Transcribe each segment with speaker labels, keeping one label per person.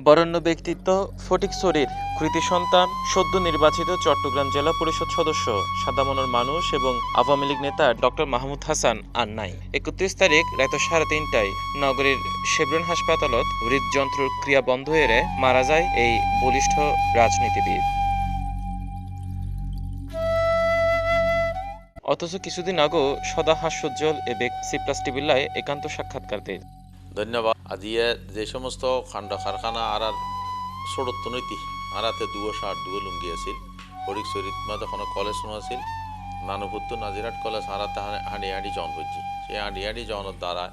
Speaker 1: বরেণ্য ব্যক্তিত্ব ফটিকছড়ির কৃতি সন্তান সদ্য নির্বাচিত চট্টগ্রাম জেলা পরিষদ সদস্য সাদা মনের মানুষ এবং আওয়ামী লীগ নেতা ডক্টর মাহমুদ হাসান আন্নাই ৩১ তারিখ রাত ৩:৩০টায় নগরীর শেভরন হাসপাতালত হৃদযন্ত্র ক্রিয়া বন্ধ হয়ে মারা যায় এই বলিষ্ঠ রাজনীতিবিদ। অথচ কিছুদিন আগেও সদা হাস্যোজ্জ্বল এ ব্যক্তি সি+ টিভির একান্ত সাক্ষাৎকার দেয়।
Speaker 2: ধন্যবাদ। আজিয়ে যে সমস্ত খান্ড কারখানা আর ছোটত্ব নৈতি আরাতে দুয়ো শার্ট দুয়ো লুঙ্গি আছিল ফটিকছড়িত তখন কলেজ নো আছিল নানুপুত্তু নাজিরাট কলেজ আরাতে হাঁড়ি হাঁড়ি জন করছি সেই হাঁড়ি হাঁড়ি জনের দ্বারা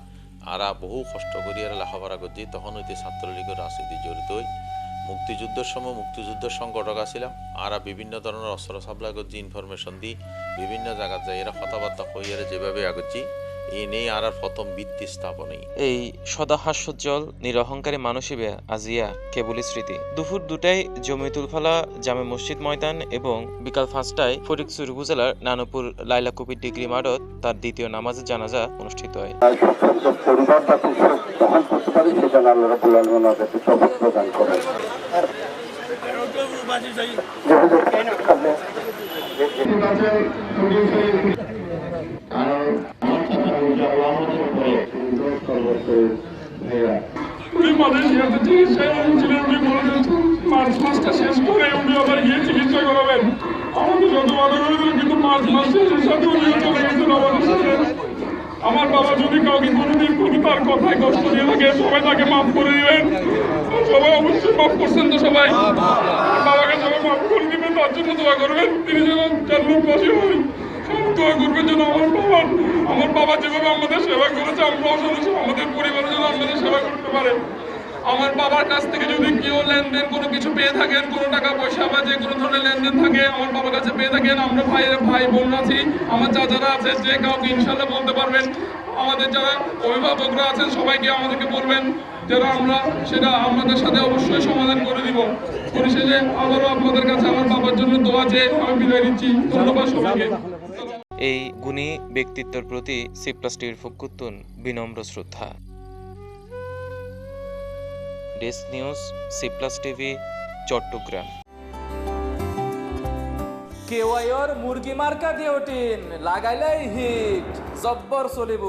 Speaker 2: আরা বহু কষ্ট করি আর লেখাপড়া করছি তখন হইতে ছাত্রলীগের রাজনীতি জড়িত হই মুক্তিযুদ্ধের সময় মুক্তিযুদ্ধের সংগঠক আছিলাম আরা বিভিন্ন ধরনের অস্ত্র সাপ্লাই করছি ইনফরমেশন দিই বিভিন্ন জায়গায় যাই এরা কথাবার্তা কই আর যেভাবে আগচ্ছি এই নেই আর প্রথম ভিত্তি স্থাপনই।
Speaker 1: এই সদা হাস্যোজ্জ্বল নিরহংকারী মানুষ হিসেবে আজিয়া কেবলই স্মৃতি। দুপুর 2টায় জমিয়তুল ফালা জামে মসজিদ ময়দান এবং বিকাল 5টায় ফটিকছড়ি উপজেলার নানুপুর লাইলা কবির ডিগ্রি মাঠত তার দ্বিতীয় নামাজে জানাজা অনুষ্ঠিত হয়।
Speaker 3: মালয়েশিয়াতে চিকিৎসায় ছিলেন উনি বলেছেন মার্চ মাসটা শেষ করে উনি আবার গিয়ে চিকিৎসা করাবেন। আমাদের যত বাধা করেছিল কিন্তু মার্চ মাস শেষের সাথে উনিও চলে গেছেন আমাদের সাথে। আমার বাবা যদি কাউকে কোনোদিন কোনো তার কথায় কষ্ট দিয়ে থাকে সবাই তাকে মাফ করে দিবেন। সবাই অবশ্যই মাফ করছেন তো সবাই বাবাকে সবাই মাফ করে দিবেন তার জন্য দোয়া করবেন তিনি যেন জান্নাতবাসী হন। দোয়া করবেন যেন আমার বাবা যেভাবে আমাদের সেবা করেছে আমরাও আমাদের পরিবারের জন্য আমাদের সেবা করতে পারে। আমার বাবার কাছ থেকে যদি কেউ লেনদেন কোনো কিছু পেয়ে থাকেন কোনো টাকা পয়সা বা যে কোনো ধরনের লেনদেন থাকে আমার বাবার কাছে পেয়ে থাকেন আমরা ভাই বোন আছি আমার যারা আছে যে কাউকে ইনশাল্লাহ বলতে পারবেন। আমাদের যারা অভিভাবকরা আছেন সবাইকে আমাদেরকে বলবেন যেন আমরা সেটা আপনাদের সাথে অবশ্যই সমাধান করে দিব। পরিশেষে আবারও আপনাদের কাছে আমার বাবার জন্য দোয়া চেয়ে আমি বিদায় নিচ্ছি। ধন্যবাদ সবাইকে।
Speaker 1: এই গুণী ব্যক্তিত্বের প্রতি সি+ টিভির পক্ষতুন বিনম্র শ্রদ্ধা। ডেস্ক নিউজ, সি+ টিভি, চট্টগ্রাম।
Speaker 4: কেওয়াইর মুরগি মার্কা দিওটিন লাগাইলেই হিট জব্বর চলিব।